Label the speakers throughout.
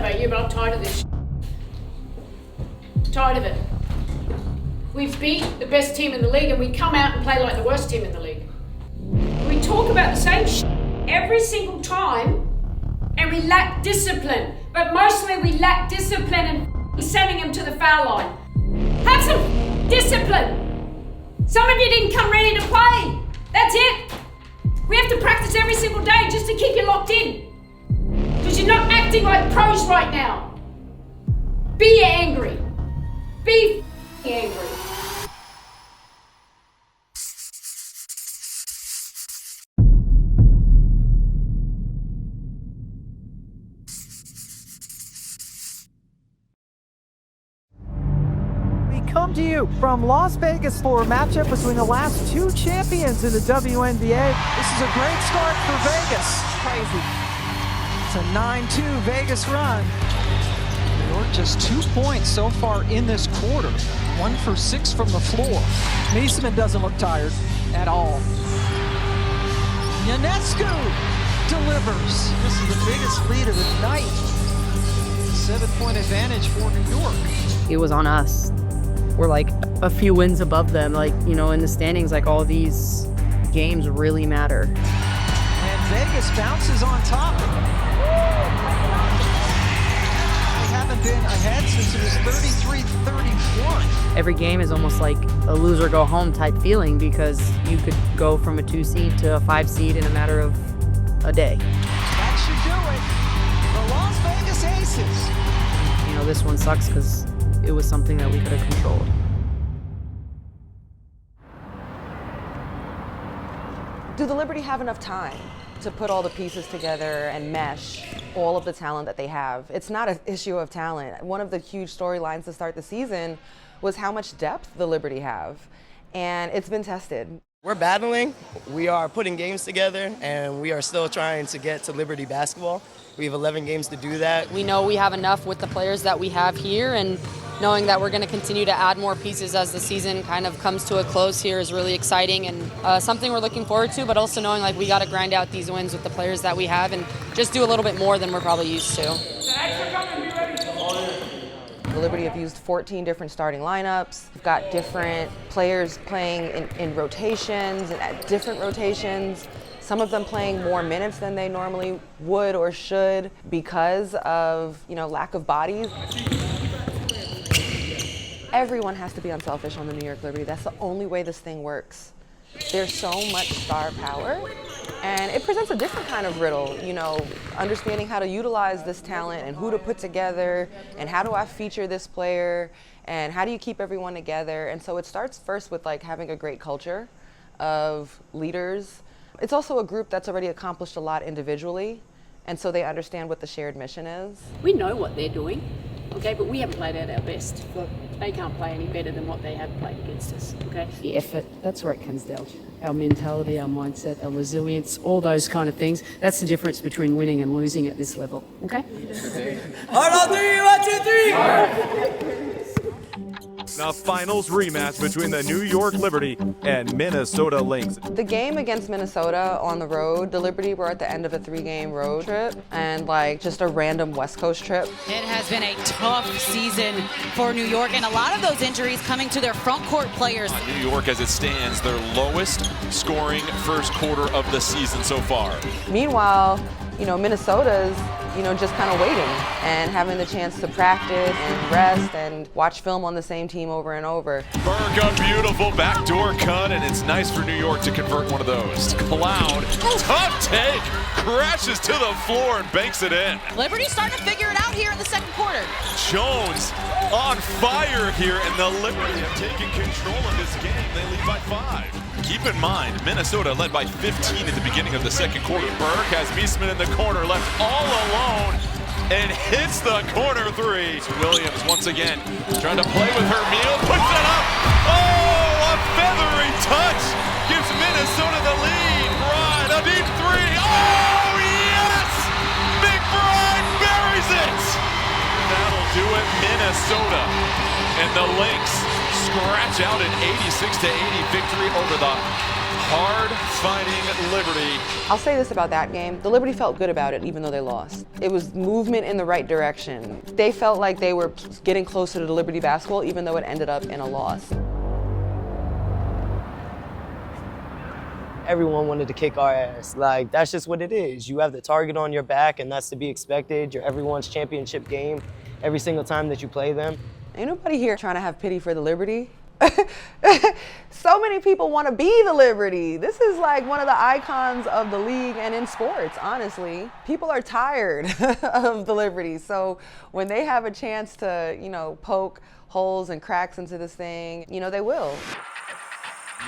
Speaker 1: about you, but I'm tired of this. Tired of it. We've beat the best team in the league and we come out and play like the worst team in the league. We talk about the same every single time and we lack discipline. But mostly we lack discipline and sending them to the foul line. Have some discipline. Some of you didn't come ready to play. That's it. We have to practice every single day just to keep you locked in. Because you're not acting like pros right now. Be angry. Be angry.
Speaker 2: Come to you from Las Vegas for a matchup between the last two champions in the WNBA. This is a great start for Vegas. Crazy. It's a 9-2 Vegas run. New York just 2 points so far in this quarter. 1 for 6 from the floor. Meesseman doesn't look tired at all. Ionescu delivers. This is the biggest lead of the night. 7-point advantage for New York.
Speaker 3: It was on us. We're like a few wins above them, like, you know, in the standings, like all these games really matter.
Speaker 2: And Vegas bounces on top. They haven't been ahead since it was 33-31.
Speaker 3: Every game is almost like a loser go home type feeling because you could go from a 2 seed to a 5 seed in a matter of a day.
Speaker 2: That should do it. The Las Vegas Aces.
Speaker 3: You know, this one sucks because it was something that we could have controlled.
Speaker 4: Do the Liberty have enough time to put all the pieces together and mesh all of the talent that they have? It's not an issue of talent. One of the huge storylines to start the season was how much depth the Liberty have, and it's been tested.
Speaker 5: We're battling, we are putting games together, and we are still trying to get to Liberty basketball. We have 11 games to do that.
Speaker 6: We know we have enough with the players that we have here, and knowing that we're going to continue to add more pieces as the season kind of comes to a close here is really exciting and something we're looking forward to, but also knowing like we got to grind out these wins with the players that we have and just do a little bit more than we're probably used to.
Speaker 4: The Liberty have used 14 different starting lineups. We've got different players playing in rotations and at different rotations. Some of them playing more minutes than they normally would or should because of, you know, lack of bodies. Everyone has to be unselfish on the New York Liberty. That's the only way this thing works. There's so much star power, and it presents a different kind of riddle, you know, understanding how to utilize this talent and who to put together and how do I feature this player and how do you keep everyone together. And so it starts first with like having a great culture of leaders. It's also a group that's already accomplished a lot individually, and so they understand what the shared mission is.
Speaker 1: We know what they're doing, okay, but we haven't played at our best. They can't play any better than what they have played against us, okay?
Speaker 7: The effort, that's where it comes down to. Our mentality, our mindset, our resilience, all those kind of things. That's the difference between winning and losing at this level, okay?
Speaker 8: Hard on three, 1, 2, 3!
Speaker 9: The finals rematch between the New York Liberty and Minnesota Lynx.
Speaker 4: The game against Minnesota on the road, the Liberty were at the end of a 3-game road trip and like just a random West Coast trip.
Speaker 10: It has been a tough season for New York, and a lot of those injuries coming to their front court players.
Speaker 11: New York, as it stands, their lowest scoring first quarter of the season so far.
Speaker 4: Meanwhile, you know, Minnesota's, you know, just kind of waiting and having the chance to practice and rest and watch film on the same team over and over.
Speaker 11: Burke, a beautiful backdoor cut, and it's nice for New York to convert one of those. Cloud, tough take, crashes to the floor and banks it in.
Speaker 10: Liberty's starting to figure it out here in the second quarter.
Speaker 11: Jones on fire here, and the Liberty have taken control of this game. They lead by 5. Keep in mind, Minnesota led by 15 at the beginning of the second quarter. Burke has Meesseman in the corner, left all alone, and hits the corner 3. Williams once again trying to play with her meal, puts it up. Oh, a feathery touch gives Minnesota the lead. Bride, a deep 3. Oh, yes! McBride buries it. That'll do it. Minnesota and the Lynx scratch out an 86-80 victory over the hard-fighting Liberty.
Speaker 4: I'll say this about that game. The Liberty felt good about it, even though they lost. It was movement in the right direction. They felt like they were getting closer to the Liberty basketball, even though it ended up in a loss.
Speaker 5: Everyone wanted to kick our ass. Like, that's just what it is. You have the target on your back, and that's to be expected. You're everyone's championship game every single time that you play them.
Speaker 4: Ain't nobody here trying to have pity for the Liberty. So many people want to be the Liberty. This is like one of the icons of the league and in sports, honestly. People are tired of the Liberty. So when they have a chance to, you know, poke holes and cracks into this thing, you know, they will.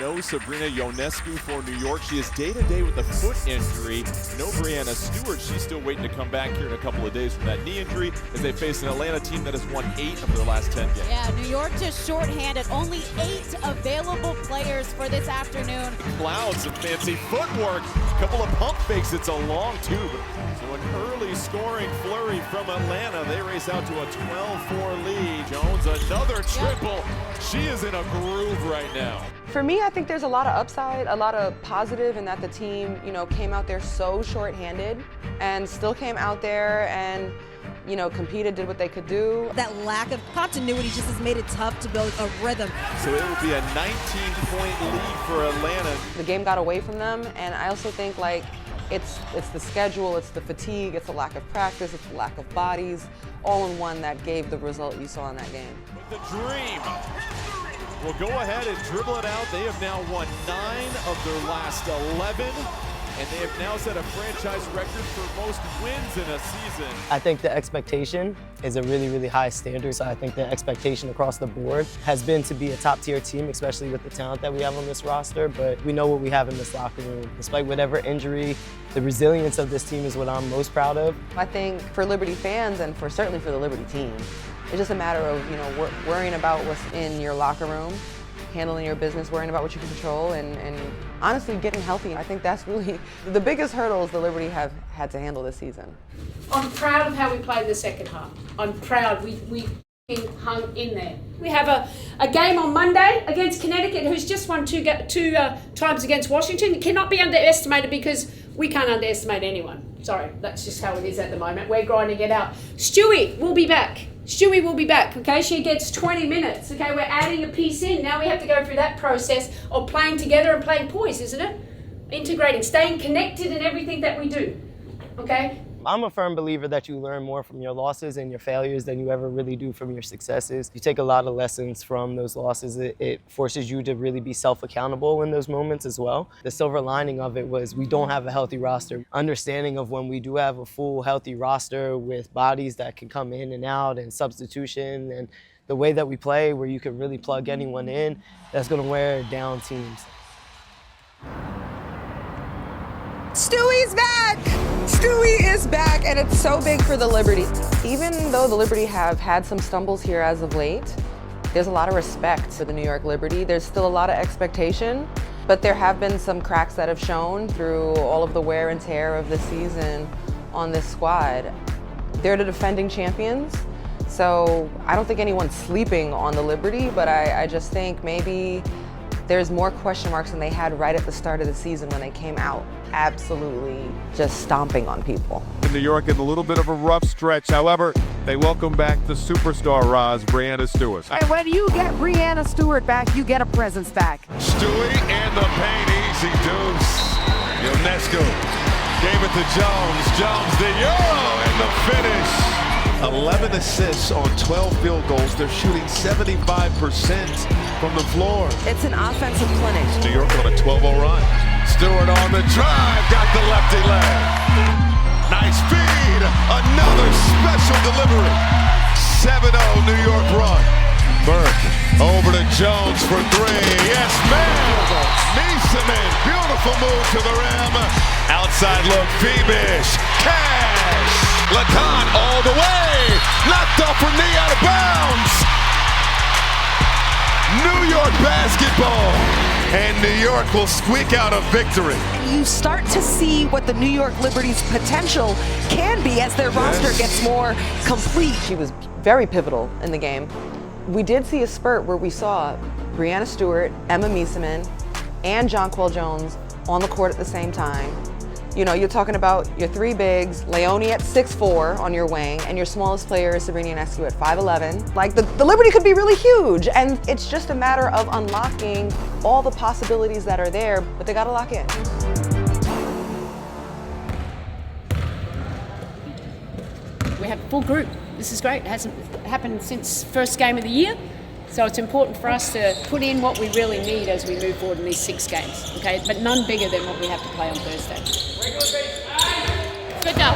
Speaker 9: No Sabrina Ionescu for New York. She is day-to-day with a foot injury. No Breanna Stewart. She's still waiting to come back here in a couple of days from that knee injury as they face an Atlanta team that has won 8 of their last 10 games.
Speaker 10: Yeah, New York just shorthanded. Only 8 available players for this afternoon.
Speaker 9: Clouds of fancy footwork. A couple of pump fakes. It's a long tube. So an early scoring flurry from Atlanta. They race out to a 12-4 lead. Jones, another triple. She is in a groove right now.
Speaker 4: For me, I think there's a lot of upside, a lot of positive in that the team, you know, came out there so shorthanded and still came out there and, you know, competed, did what they could do.
Speaker 12: That lack of continuity just has made it tough to build a rhythm.
Speaker 9: So it will be a 19-point lead for Atlanta.
Speaker 4: The game got away from them, and I also think, like, it's the schedule, it's the fatigue, it's the lack of practice, it's the lack of bodies, all in one that gave the result you saw in that game.
Speaker 9: The Dream will go ahead and dribble it out. They have now won 9 of their last 11, and they have now set a franchise record for most wins in a season.
Speaker 5: I think the expectation is a really, really high standard. So I think the expectation across the board has been to be a top-tier team, especially with the talent that we have on this roster. But we know what we have in this locker room. Despite whatever injury, the resilience of this team is what I'm most proud of.
Speaker 4: I think for Liberty fans and certainly for the Liberty team, it's just a matter of, you know, worrying about what's in your locker room, handling your business, worrying about what you can control, and honestly getting healthy. I think that's really the biggest hurdles the Liberty have had to handle this season.
Speaker 1: I'm proud of how we played the second half. I'm proud we hung in there. We have a game on Monday against Connecticut, who's just won two times against Washington. It cannot be underestimated because we can't underestimate anyone. Sorry, that's just how it is at the moment. We're grinding it out. Stewie will be back. Stewie will be back, okay? She gets 20 minutes, okay? We're adding a piece in. Now we have to go through that process of playing together and playing poise, isn't it? Integrating, staying connected in everything that we do, okay?
Speaker 5: I'm a firm believer that you learn more from your losses and your failures than you ever really do from your successes. You take a lot of lessons from those losses. It forces you to really be self-accountable in those moments as well. The silver lining of it was we don't have a healthy roster. Understanding of when we do have a full healthy roster with bodies that can come in and out and substitution and the way that we play where you can really plug anyone in, that's going to wear down teams.
Speaker 4: Stewie's back! Stewie is back, and it's so big for the Liberty. Even though the Liberty have had some stumbles here as of late, there's a lot of respect for the New York Liberty. There's still a lot of expectation, but there have been some cracks that have shown through all of the wear and tear of the season on this squad. They're the defending champions, so I don't think anyone's sleeping on the Liberty, but I just think maybe there's more question marks than they had right at the start of the season when they came out absolutely just stomping on people.
Speaker 9: New York in a little bit of a rough stretch. However, they welcome back the superstar Roz, Breanna Stewart.
Speaker 2: And when you get Breanna Stewart back, you get a presence back.
Speaker 9: Stewie and the paint, easy deuce. Ionescu gave it to Jones. Jones the Euro and the finish. 11 assists on 12 field goals. They're shooting 75% from the floor.
Speaker 4: It's an offensive clinic.
Speaker 9: New York on a 12-0 run. Stewart on the drive, got the lefty leg. Nice feed, another special delivery. 7-0 New York run. Burke over to Jones for 3. Yes, ma'am. Neesman, beautiful move to the rim. Outside look, Beamish. Cash. Lacan all the way. Knocked off her knee out of bounds. New York basketball. And New York will squeak out a victory.
Speaker 12: You start to see what the New York Liberty's potential can be as their roster gets more complete.
Speaker 4: She was very pivotal in the game. We did see a spurt where we saw Breanna Stewart, Emma Miesemann, and Jonquel Jones on the court at the same time. You know, you're talking about your three bigs, Leonie at 6'4" on your wing, and your smallest player is Breanna Stewart at 5'11". Like, the Liberty could be really huge, and it's just a matter of unlocking all the possibilities that are there, but they gotta lock in.
Speaker 1: We have a full group. This is great. It hasn't happened since first game of the year. So it's important for us to put in what we really need as we move forward in these 6 games, okay? But none bigger than what we have to play on Thursday. Good job.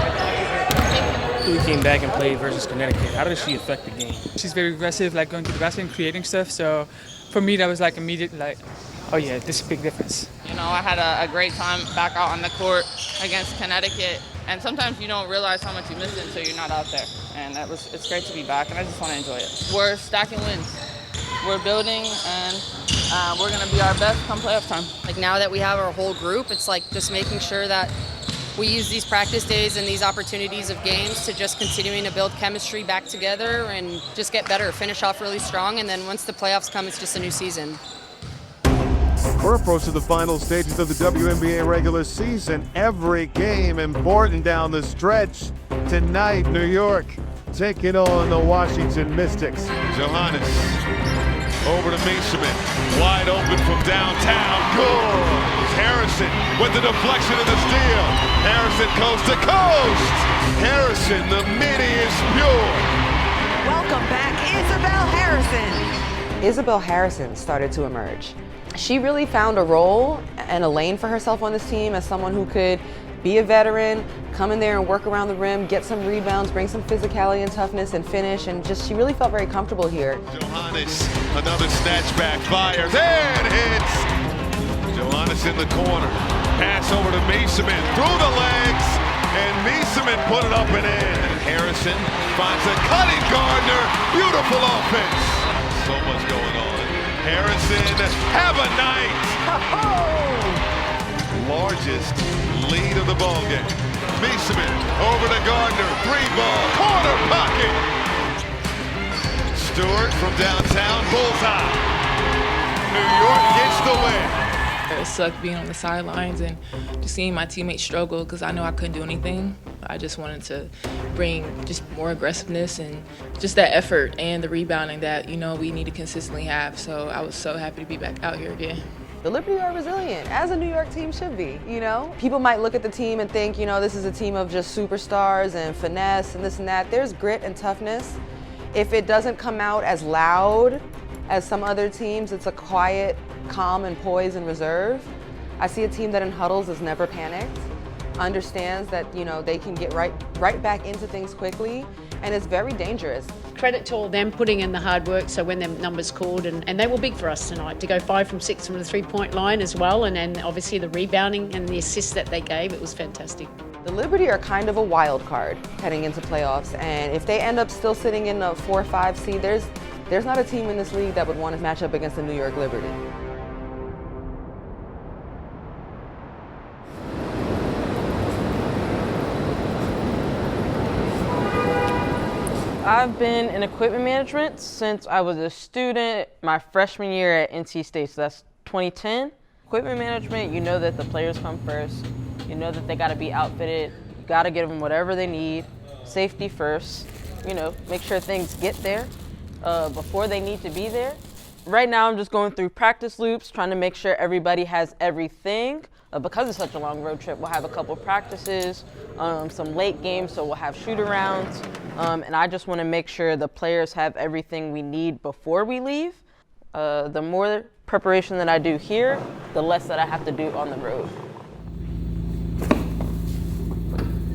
Speaker 13: We came back and played versus Connecticut. How does she affect the game?
Speaker 14: She's very aggressive, like going to the basket and creating stuff. So for me, that was like immediate, like, oh yeah, this is a big difference.
Speaker 15: You know, I had a great time back out on the court against Connecticut. And sometimes you don't realize how much you miss it until you're not out there. And it's great to be back, and I just want to enjoy it. We're stacking wins. We're building, and we're going to be our best come playoff time.
Speaker 6: Like, now that we have our whole group, it's like just making sure that we use these practice days and these opportunities of games to just continuing to build chemistry back together and just get better, finish off really strong, and then once the playoffs come, it's just a new season.
Speaker 9: We're approaching the final stages of the WNBA regular season. Every game important down the stretch. Tonight, New York taking on the Washington Mystics. Johannes over to Miesemann, wide open from downtown. Good. Harrison with the deflection and the steal. Harrison coast to coast. Harrison, the mini is pure.
Speaker 12: Welcome back, Isabel Harrison.
Speaker 4: Isabel Harrison started to emerge. She really found a role and a lane for herself on this team as someone who could be a veteran, come in there and work around the rim, get some rebounds, bring some physicality and toughness and finish, and just she really felt very comfortable here.
Speaker 9: Johannes, another snatch back, fires and hits. Johannes in the corner, pass over to Miesemann, through the legs, and Miesemann put it up and in. Harrison finds a cutting Gardner, beautiful offense. So much going on. Harrison, have a night. Largest lead of the ball game. Miesemann over to Gardner, 3-ball, corner pocket. Stewart from downtown, bullseye. New York gets the win.
Speaker 16: It sucked being on the sidelines and just seeing my teammates struggle because I know I couldn't do anything. I just wanted to bring just more aggressiveness and just that effort and the rebounding that, you know, we need to consistently have. So I was so happy to be back out here again.
Speaker 4: The Liberty are resilient, as a New York team should be, you know? People might look at the team and think, you know, this is a team of just superstars and finesse and this and that. There's grit and toughness. If it doesn't come out as loud as some other teams, it's a quiet, calm and poise and reserve. I see a team that in huddles is never panicked, understands that, you know, they can get right back into things quickly, and it's very dangerous.
Speaker 1: Credit to all them putting in the hard work, so when them numbers called, and they were big for us tonight, to go 5 from 6 from the 3-point line as well, and then obviously the rebounding and the assists that they gave, it was fantastic.
Speaker 4: The Liberty are kind of a wild card heading into playoffs, and if they end up still sitting in the 4 or 5 seed, there's not a team in this league that would want to match up against the New York Liberty.
Speaker 17: I've been in equipment management since I was a student my freshman year at NC State, so that's 2010. Equipment management, you know that the players come first. You know that they got to be outfitted. You got to give them whatever they need. Safety first. You know, make sure things get there before they need to be there. Right now I'm just going through practice loops, trying to make sure everybody has everything. Because it's such a long road trip, we'll have a couple practices, some late games, so we'll have shoot-arounds. And I just want to make sure the players have everything we need before we leave. The more preparation that I do here, the less that I have to do on the road.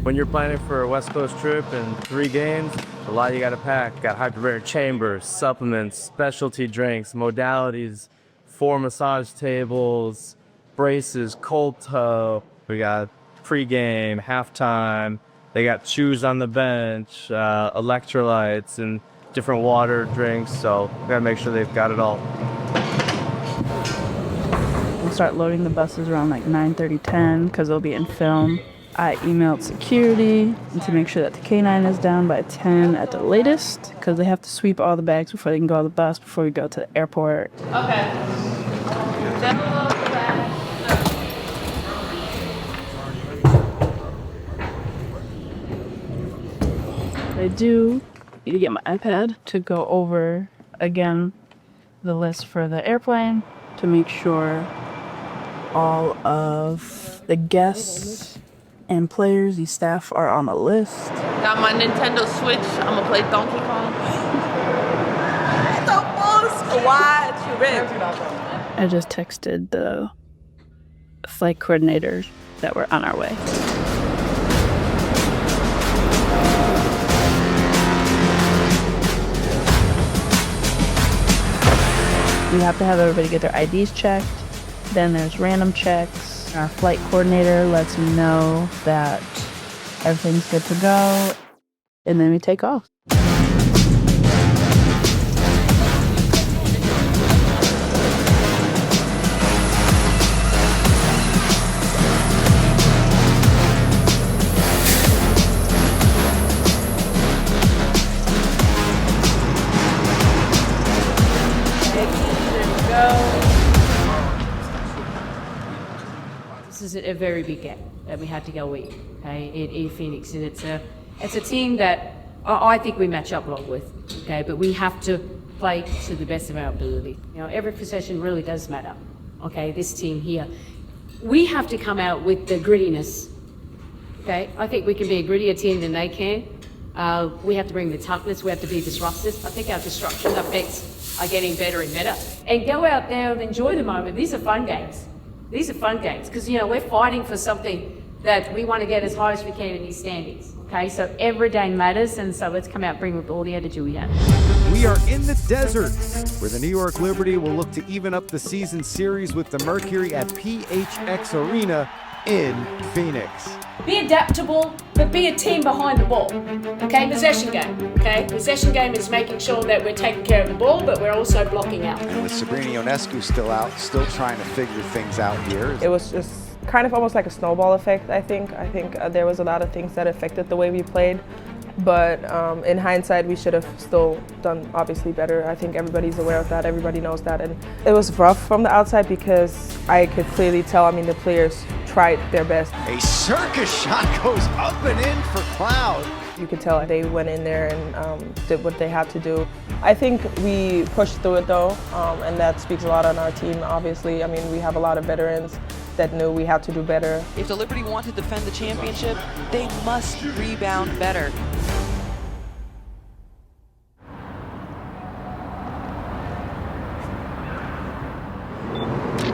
Speaker 18: When you're planning for a West Coast trip and 3 games, a lot you got to pack. Got hyperbaric chambers, supplements, specialty drinks, modalities, 4 massage tables, braces, cold toe. We got pregame, halftime. They got shoes on the bench, electrolytes, and different water drinks. So we gotta make sure they've got it all.
Speaker 19: We'll start loading the buses around like 9:30, 10, because they'll be in film. I emailed security to make sure that the K9 is down by 10 at the latest, because they have to sweep all the bags before they can go on the bus, before we go to the airport.
Speaker 15: Okay.
Speaker 19: I do need to get my iPad to go over, again, the list for the airplane to make sure all of the guests and players, the staff, are on the list.
Speaker 15: Got my Nintendo Switch. I'm gonna play Donkey Kong.
Speaker 19: I just texted the flight coordinators that we're on our way. We have to have everybody get their IDs checked. Then there's random checks. Our flight coordinator lets me know that everything's good to go. And then we take off.
Speaker 7: This is a very big game that we had to go with, okay, in Phoenix, and it's a team that I think we match up well with, okay, but we have to play to the best of our ability. You know, every possession really does matter, okay, this team here. We have to come out with the grittiness, okay? I think we can be a grittier team than they can. We have to bring the toughness, we have to be disruptors. I think our disruption effects are getting better and better. And go out there and enjoy the moment. These are fun games. These are fun games because, you know, we're fighting for something that we want to get as high as we can in these standings. Okay, so every day matters, and so let's come out and bring with all the attitude we have.
Speaker 20: We are in the desert, where the New York Liberty will look to even up the season series with the Mercury at PHX Arena in Phoenix.
Speaker 1: Be adaptable, but be a team behind the ball. Okay, possession game. Okay, possession game is making sure that we're taking care of the ball, but we're also blocking out.
Speaker 21: And with Sabrina Ionescu still out, still trying to figure things out here.
Speaker 22: It was just kind of almost like a snowball effect, I think. I think there was a lot of things that affected the way we played. But in hindsight, we should have still done obviously better. I think everybody's aware of that. Everybody knows that. And it was rough from the outside because I could clearly tell, I mean, the players tried their best.
Speaker 20: A circus shot goes up and in for Cloud.
Speaker 22: You could tell they went in there and did what they had to do. I think we pushed through it though, and that speaks a lot on our team, obviously. I mean, we have a lot of veterans that knew we had to do better.
Speaker 12: If the Liberty want to defend the championship, they must rebound better.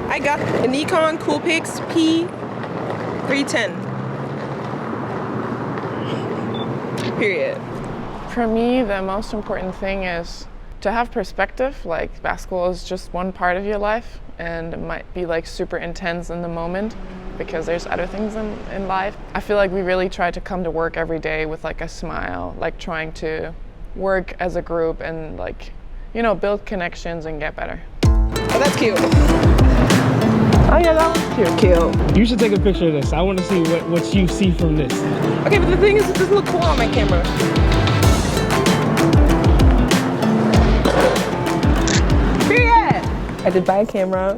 Speaker 22: I got a Nikon Coolpix P310. Period.
Speaker 23: For me, the most important thing is to have perspective. Like, basketball is just one part of your life, and it might be like super intense in the moment because there's other things in life. I feel like we really try to come to work every day with like a smile, like trying to work as a group and like, you know, build connections and get better.
Speaker 22: Oh, that's cute. Oh yeah, that was cute. Cute.
Speaker 13: You should take a picture of this. I want to see what you see from this.
Speaker 22: Okay, but the thing is, it doesn't look cool on my camera. Period. I did buy a camera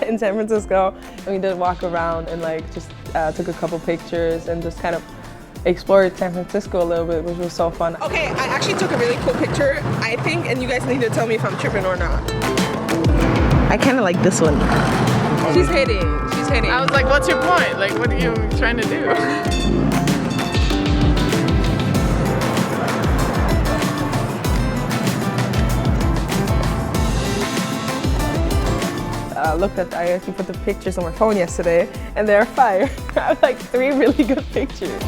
Speaker 22: in San Francisco, and we did walk around and like just took a couple pictures and just kind of explored San Francisco a little bit, which was so fun. Okay, I actually took a really cool picture, I think, and you guys need to tell me if I'm tripping or not. I kind of like this one. She's hating. She's hating.
Speaker 23: I was like, what's your point? Like, what are you trying to do?
Speaker 22: I actually put the pictures on my phone yesterday, and they're fire. I have like 3 really good pictures.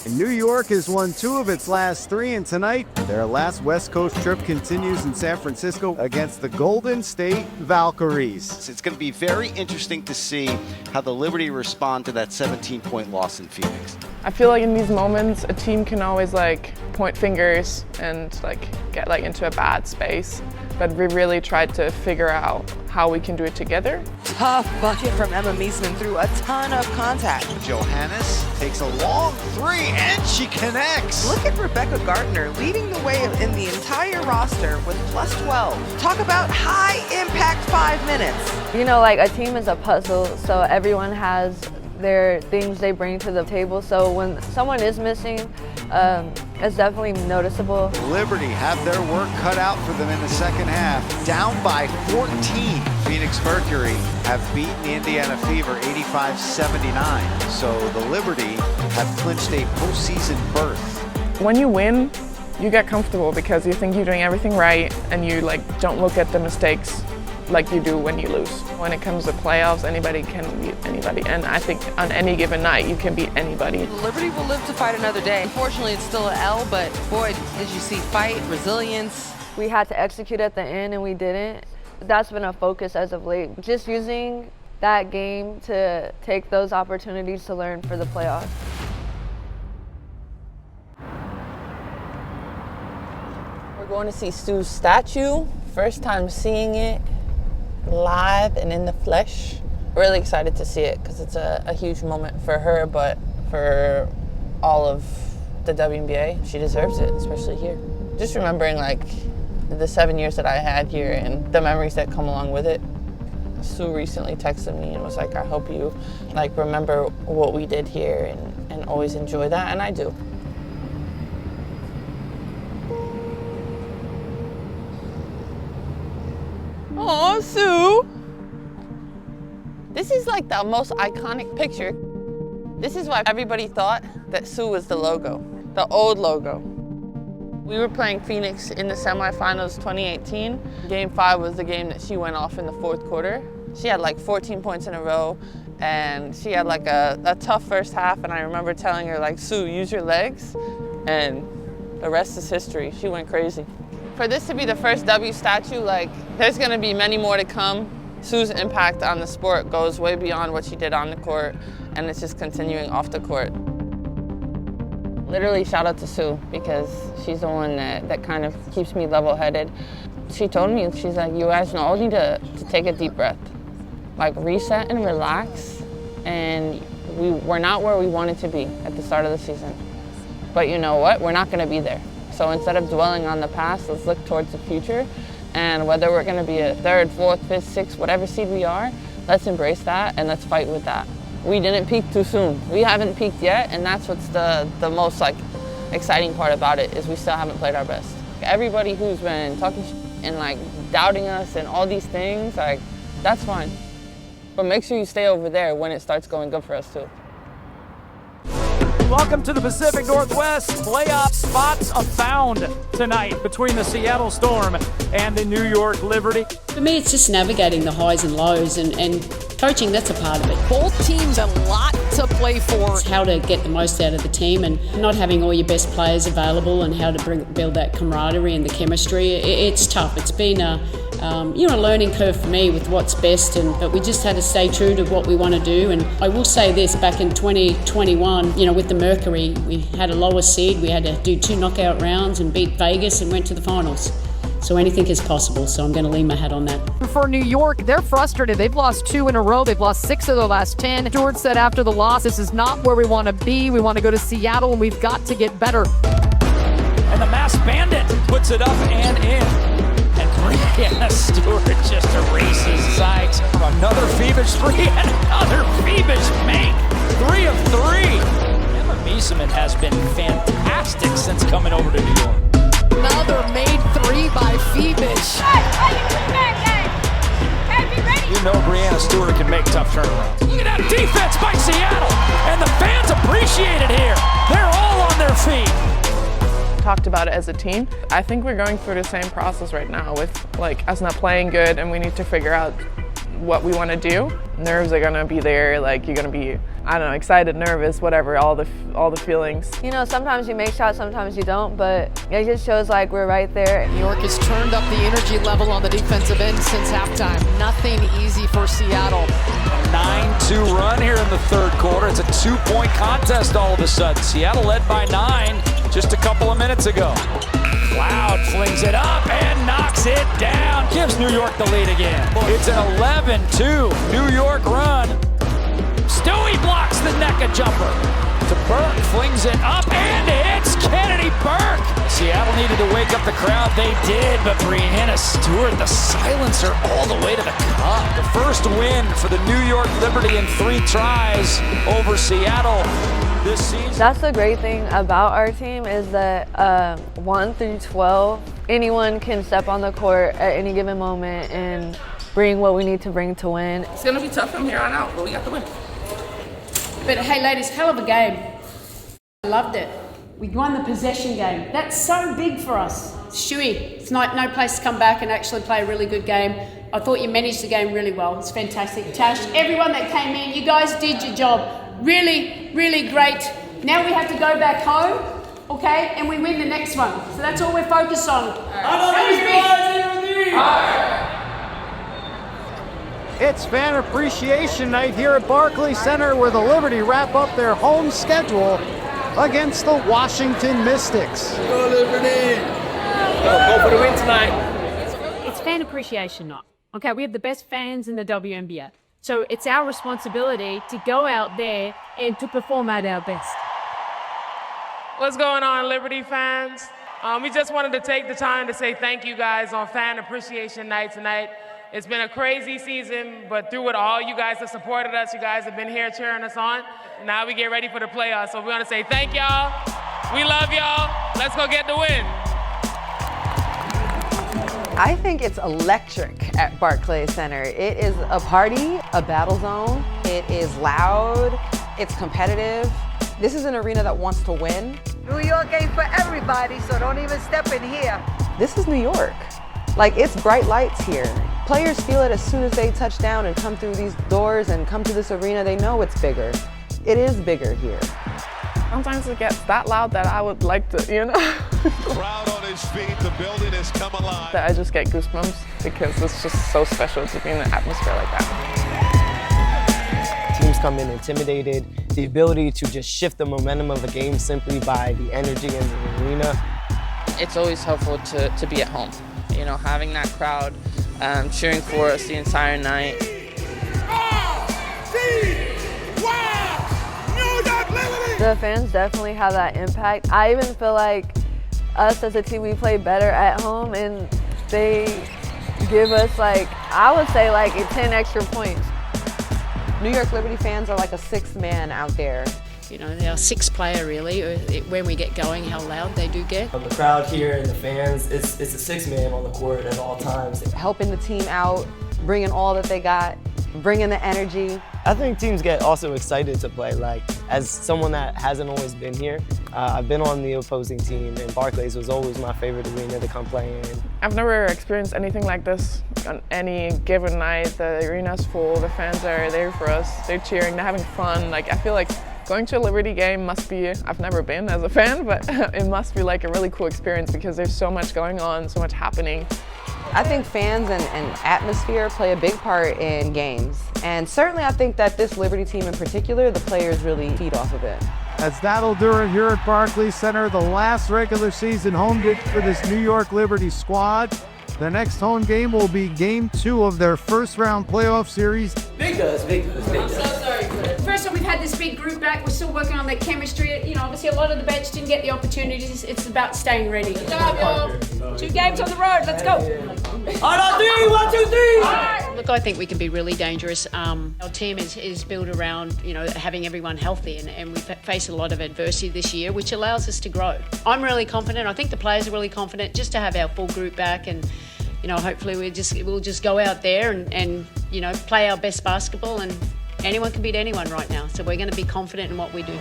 Speaker 20: And New York has won 2 of its last 3, and tonight, their last West Coast trip continues in San Francisco against the Golden State Valkyries.
Speaker 24: It's going to be very interesting to see how the Liberty respond to that 17-point loss in Phoenix.
Speaker 23: I feel like in these moments, a team can always like point fingers and like get like into a bad space. but we really tried to figure out how we can do it together.
Speaker 12: Tough bucket from Emma Meisman through a ton of contact.
Speaker 21: Johannes takes a long three, and she connects.
Speaker 12: Look at Rebecca Gardner leading the way in the entire roster with plus 12. Talk about high impact 5 minutes.
Speaker 4: You know, like a team is a puzzle, so everyone has their things they bring to the table. So when someone is missing, it's definitely noticeable.
Speaker 21: Liberty have their work cut out for them in the second half. Down by 14. Phoenix Mercury have beaten the Indiana Fever 85-79. So the Liberty have clinched a postseason berth.
Speaker 23: When you win, you get comfortable because you think you're doing everything right and you don't look at the mistakes like you do when you lose. When it comes to playoffs, anybody can beat anybody, and I think on any given night you can beat anybody.
Speaker 12: Liberty will live to fight another day. Unfortunately, it's still an L, but boy, did you see fight, resilience.
Speaker 4: We had to execute at the end and we didn't. That's been a focus as of late. Just using that game to take those opportunities to learn for the playoffs.
Speaker 15: We're going to see Stu's statue. First time seeing it live and in the flesh. Really excited to see it because it's a huge moment for her, but for all of the WNBA. She deserves it, especially here. Just remembering the 7 years that I had here and the memories that come along with it. Sue recently texted me and was like, I hope you remember what we did here and always enjoy that, and I do. Aw, Sue! This is the most iconic picture. This is why everybody thought that Sue was the logo, the old logo. We were playing Phoenix in the semifinals 2018. Game 5 was the game that she went off in the fourth quarter. She had 14 points in a row, and she had a tough first half, and I remember telling her Sue, use your legs, and the rest is history. She went crazy. For this to be the first W statue, there's gonna be many more to come. Sue's impact on the sport goes way beyond what she did on the court, and it's just continuing off the court. Literally shout out to Sue, because she's the one that kind of keeps me level-headed. She told me, she's like, you guys all need to take a deep breath. Reset and relax, and we're not where we wanted to be at the start of the season. But you know what? We're not gonna be there. So instead of dwelling on the past, let's look towards the future. And whether we're gonna be a 3rd, 4th, 5th, 6th, whatever seed we are, let's embrace that and let's fight with that. We didn't peak too soon. We haven't peaked yet, and that's what's the most exciting part about it, is we still haven't played our best. Everybody who's been talking and doubting us and all these things, that's fine. But make sure you stay over there when it starts going good for us too.
Speaker 2: Welcome to the Pacific Northwest. Playoff spots abound tonight between the Seattle Storm and the New York Liberty.
Speaker 1: For me, it's just navigating the highs and lows, and coaching, that's a part of it.
Speaker 2: Both teams a lot to play for.
Speaker 1: It's how to get the most out of the team and not having all your best players available, and how to build that camaraderie and the chemistry. It's tough. It's been a learning curve for me with what's best, but we just had to stay true to what we want to do. And I will say this, back in 2021, with the Mercury, we had a lower seed. We had to do 2 knockout rounds and beat Vegas and went to the finals. So anything is possible, so I'm going to lean my hat on that.
Speaker 2: For New York, they're frustrated. They've lost 2 in a row. They've lost 6 of their last 10. Stewart said after the loss, this is not where we want to be. We want to go to Seattle, and we've got to get better. And the Masked Bandit puts it up and in. And Breanna Stewart just erases Sykes. Another Phoebus 3 and another Phoebus make. 3 of 3. Emma Meisman has been fantastic since coming over to New York. Another made 3 by Phoebus.
Speaker 3: You know Breanna Stewart can make tough turnarounds.
Speaker 2: Look at that defense by Seattle. And the fans appreciate it here. They're all on their feet.
Speaker 23: Talked about it as a team. I think we're going through the same process right now with us not playing good, and we need to figure out what we want to do. Nerves are gonna be there. You're gonna be, I don't know, excited, nervous, whatever, all the feelings.
Speaker 4: Sometimes you make shots, sometimes you don't, but it just shows we're right there.
Speaker 2: New York has turned up the energy level on the defensive end since halftime. Nothing easy for Seattle.
Speaker 3: A 9-2 run here in the 3rd quarter. It's a 2-point contest all of a sudden. Seattle led by 9 just a couple of minutes ago. Loud flings it up and knocks it down. Gives New York the lead again. It's an 11-2 New York run. Stewie blocks the NECA jumper. To Burke, flings it up and hits Kennedy Burke. Seattle needed to wake up the crowd. They did, but Breanna Stewart, the silencer, all the way to the cup. The first win for the New York Liberty in 3 tries over Seattle this season.
Speaker 4: That's the great thing about our team is that 1 through 12, anyone can step on the court at any given moment and bring what we need to bring to win.
Speaker 15: It's going to be tough from here on out, but we got the win.
Speaker 1: But hey, ladies, hell of a game. I loved it. We won the possession game. That's so big for us. Stewie, it's no place to come back and actually play a really good game. I thought you managed the game really well. It's fantastic. Tash, everyone that came in, you guys did your job. Really, really great. Now we have to go back home, okay, and we win the next one. So that's all we're focused on.
Speaker 20: It's Fan Appreciation Night here at Barclays Center, where the Liberty wrap up their home schedule against the Washington Mystics.
Speaker 5: Go Liberty! Go for the win tonight.
Speaker 7: It's Fan Appreciation Night. Okay, we have the best fans in the WNBA. So it's our responsibility to go out there and to perform at our best.
Speaker 8: What's going on, Liberty fans? We just wanted to take the time to say thank you guys on Fan Appreciation Night tonight. It's been a crazy season, but through it all, you guys have supported us. You guys have been here cheering us on. Now we get ready for the playoffs. So we want to say thank y'all. We love y'all. Let's go get the win.
Speaker 4: I think it's electric at Barclays Center. It is a party, a battle zone. It is loud. It's competitive. This is an arena that wants to win.
Speaker 10: New York ain't for everybody, so don't even step in here.
Speaker 4: This is New York. Like, it's bright lights here. Players feel it as soon as they touch down and come through these doors and come to this arena. They know it's bigger. It is bigger here.
Speaker 23: Sometimes it gets that loud that I would like to,
Speaker 9: Crowd on his feet, the building has come alive.
Speaker 23: That I just get goosebumps because it's just so special to be in an atmosphere like that.
Speaker 11: Teams come in intimidated. The ability to just shift the momentum of a game simply by the energy in the arena.
Speaker 15: It's always helpful to be at home. You know, having that crowd cheering for us the entire night.
Speaker 4: The fans definitely have that impact. I even feel like us as a team, we play better at home, and they give us, like, I would say, like 10 extra points. New York Liberty fans are like a sixth man out there.
Speaker 1: You know, they're our sixth player, really. When we get going, how loud they do get.
Speaker 11: The crowd here and the fans, it's a sixth man on the court at all times.
Speaker 4: Helping the team out, bringing all that they got, bringing the energy.
Speaker 11: I think teams get also excited to play. Like, as someone that hasn't always been here, I've been on the opposing team, and Barclays was always my favorite arena to come play in.
Speaker 23: I've never experienced anything like this on any given night. The arena's full, the fans are there for us, they're cheering, they're having fun. Like, I feel like going to a Liberty game must be, I've never been as a fan, but it must be like a really cool experience because there's so much going on, so much happening.
Speaker 4: I think fans and atmosphere play a big part in games. And certainly I think that this Liberty team in particular, the players really feed off of it.
Speaker 20: As that'll do it here at Barclays Center, the last regular season home game for this New York Liberty squad. The next home game will be Game 2 of their first round playoff series.
Speaker 11: Big does.
Speaker 1: I'm so sorry for it. First time we've had this big group back. We're still working on that chemistry. You know, obviously a lot of the bench didn't get the opportunities. It's about staying ready. Good job, y'all. 2 games on the road. Let's go.
Speaker 11: 1, 2, 3. 1, 2, 3.
Speaker 1: Look, I think we can be really dangerous. Our team is built around, you know, having everyone healthy, and we've faced a lot of adversity this year, which allows us to grow. I'm really confident. I think the players are really confident just to have our full group back, and you know, hopefully we'll just go out there and you know, play our best basketball, and anyone can beat anyone right now. So we're going to be confident in what we do.